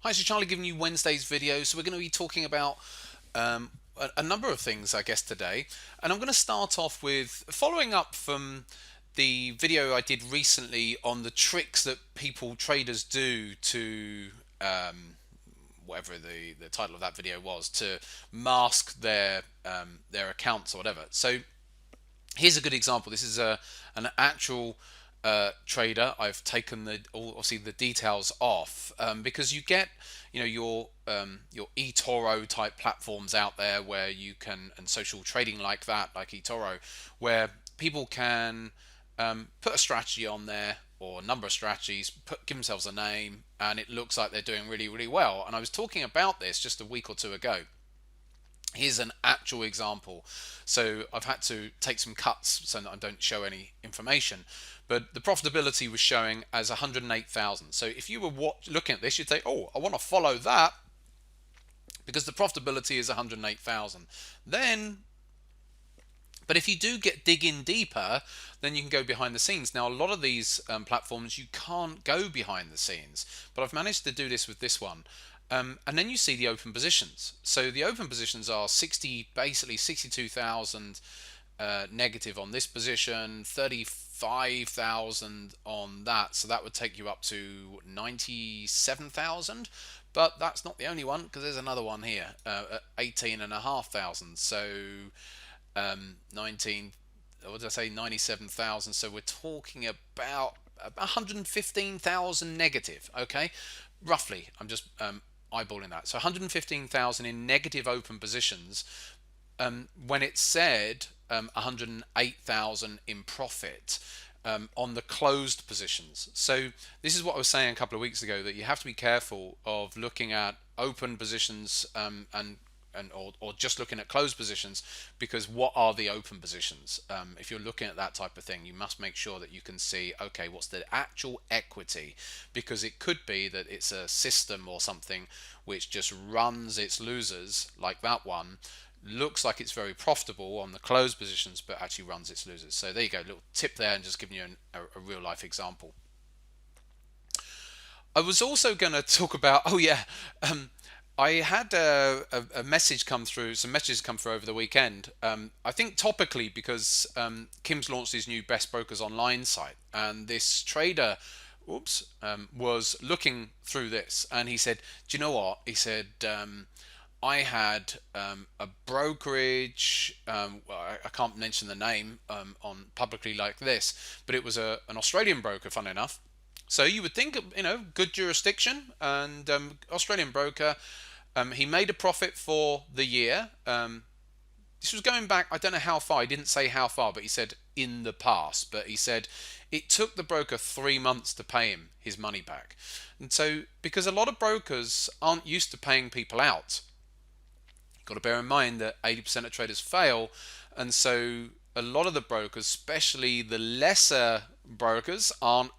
Hi, so Charlie giving you Wednesday's video. So we're going to be talking about a number of things, I guess, today. And I'm going to start off with following up from the video I did recently on the tricks that traders do to whatever the title of that video was, to mask their accounts or whatever. So here's a good example. This is an actual trader. I've taken obviously the details off because you get your eToro type platforms out there where you can, and social trading like that, like eToro, where people can put a strategy on there or a number of strategies, give themselves a name, and it looks like they're doing really, really well. And I was talking about this just a week or two ago. Here's an actual example. So I've had to take some cuts so that I don't show any information. But the profitability was showing as 108,000. So if you were looking at this, you'd say, oh, I want to follow that because the profitability is 108,000. But if you do dig in deeper, then you can go behind the scenes. Now, a lot of these platforms, you can't go behind the scenes, but I've managed to do this with this one. And then you see the open positions. So the open positions are basically 62,000 negative on this position, 35,000 on that. So that would take you up to 97,000. But that's not the only one, because there's another one here at 18,500. So 19, what did I say, 97,000. So we're talking about 115,000 negative. Okay, roughly. I'm just eyeballing that. So 115,000 in negative open positions, when it said 108,000 in profit on the closed positions. So this is what I was saying a couple of weeks ago, that you have to be careful of looking at open positions or just looking at closed positions, because what are the open positions? If you're looking at that type of thing, you must make sure that you can see, okay, what's the actual equity, because it could be that it's a system or something which just runs its losers, like that one. Looks like it's very profitable on the closed positions, but actually runs its losers. So there you go, little tip there, and just giving you a real life example. I was also going to talk about, oh yeah, I had a message come through, some messages come through over the weekend. I think topically because Kim's launched his new Best Brokers Online site, and this trader, was looking through this, and he said, "Do you know what?" He said, "I had a brokerage. I can't mention the name on publicly like this, but it was an Australian broker, fun enough." So you would think, good jurisdiction, and Australian broker. He made a profit for the year. This was going back, I don't know how far. He didn't say how far, but he said in the past. But he said it took the broker 3 months to pay him his money back. And so, because a lot of brokers aren't used to paying people out, you've got to bear in mind that 80% of traders fail. And so a lot of the brokers, especially the lesser brokers, aren't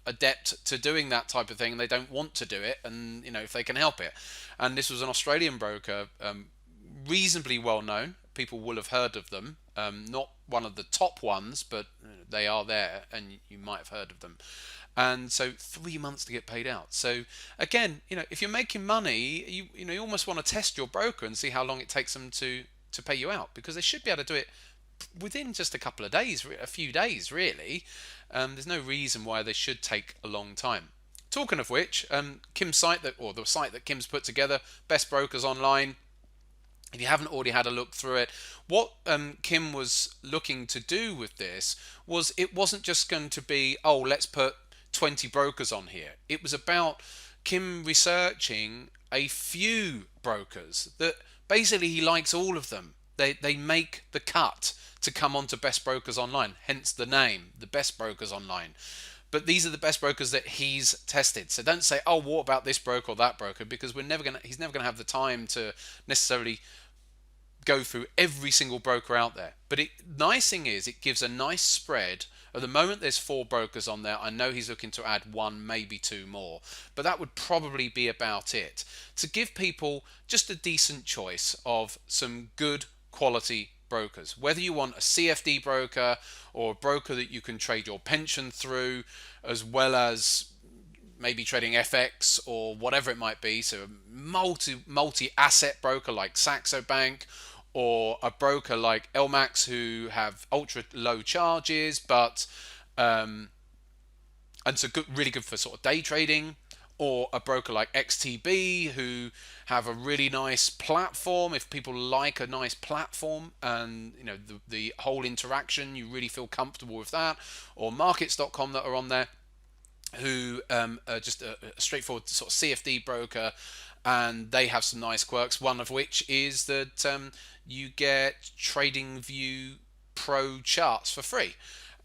adept to doing that type of thing. They don't want to do it, and if they can help it. And this was an Australian broker, reasonably well known. People will have heard of them. Not one of the top ones, but they are there, and you might have heard of them. And so 3 months to get paid out. So again, if you're making money, you almost want to test your broker and see how long it takes them to pay you out, because they should be able to do it within just a couple of days, a few days, really. There's no reason why they should take a long time. Talking of which, Kim's site the site that Kim's put together, Best Brokers Online. If you haven't already had a look through it, what Kim was looking to do with this was, it wasn't just going to be, oh, let's put 20 brokers on here. It was about Kim researching a few brokers that basically he likes all of them. They make the cut to come onto Best Brokers Online, hence the name, the Best Brokers Online. But these are the best brokers that he's tested. So don't say, oh, what about this broker or that broker, because he's never gonna have the time to necessarily go through every single broker out there. But nice thing is, it gives a nice spread. At the moment there's 4 brokers on there. I know he's looking to add 1, maybe 2 more, but that would probably be about it, to give people just a decent choice of some good quality brokers. Whether you want a CFD broker or a broker that you can trade your pension through, as well as maybe trading FX or whatever it might be. So multi asset broker like Saxo Bank, or a broker like LMAX who have ultra low charges, but and so good, really good for sort of day trading, or a broker like XTB who have a really nice platform. If people like a nice platform and the whole interaction, you really feel comfortable with that, or markets.com that are on there, who are just a straightforward sort of CFD broker, and they have some nice quirks. One of which is that you get TradingView Pro charts for free,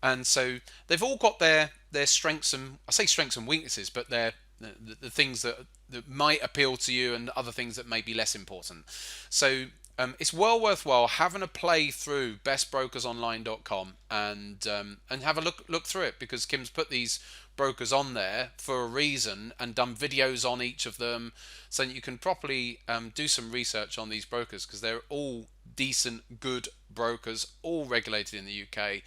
and so they've all got their strengths and, I say strengths and weaknesses, but they're the things that might appeal to you and other things that may be less important. So it's well worthwhile having a play through bestbrokersonline.com and have a look through it, because Kim's put these brokers on there for a reason and done videos on each of them, so that you can properly do some research on these brokers, because they're all decent, good brokers, all regulated in the UK,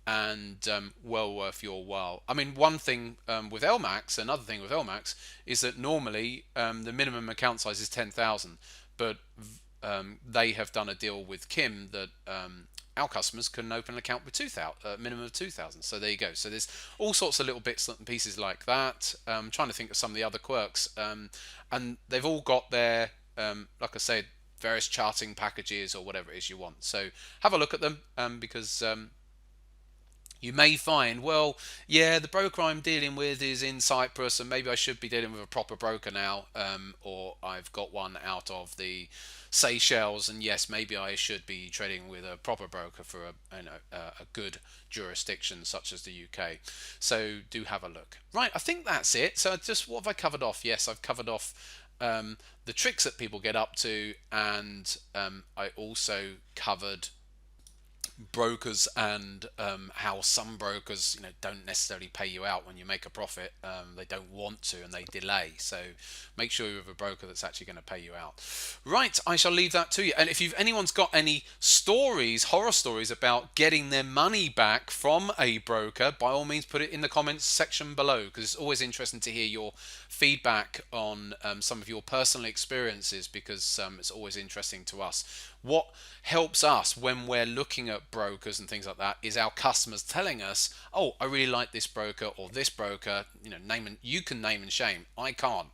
and well worth your while. I mean, one thing with LMAX, another thing with LMAX is that normally the minimum account size is 10,000, but they have done a deal with Kim that our customers can open an account with 2,000, minimum of 2,000. So there you go. So there's all sorts of little bits and pieces like that. I'm trying to think of some of the other quirks, and they've all got their, like I said, various charting packages or whatever it is you want. So have a look at them, because you may find, well, yeah, the broker I'm dealing with is in Cyprus, and maybe I should be dealing with a proper broker now, or I've got one out of the Seychelles, and yes, maybe I should be trading with a proper broker for a good jurisdiction such as the UK. So do have a look. Right, I think that's it. So just what have I covered off? Yes, I've covered off the tricks that people get up to, and I also covered brokers and how some brokers don't necessarily pay you out when you make a profit. They don't want to, and they delay. So make sure you have a broker that's actually going to pay you out. Right, I shall leave that to you. And if anyone's got any stories, horror stories about getting their money back from a broker, by all means put it in the comments section below, because it's always interesting to hear your feedback on some of your personal experiences, because it's always interesting to us. What helps us when we're looking at brokers and things like that is our customers telling us, oh, I really like this broker or this broker. You can name and shame. I can't,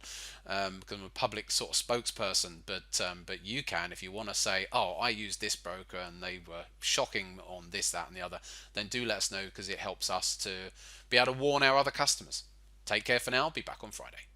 because I'm a public sort of spokesperson, but you can. If you want to say, oh, I use this broker and they were shocking on this, that and the other, then do let us know, because it helps us to be able to warn our other customers. Take care for now. I'll be back on Friday.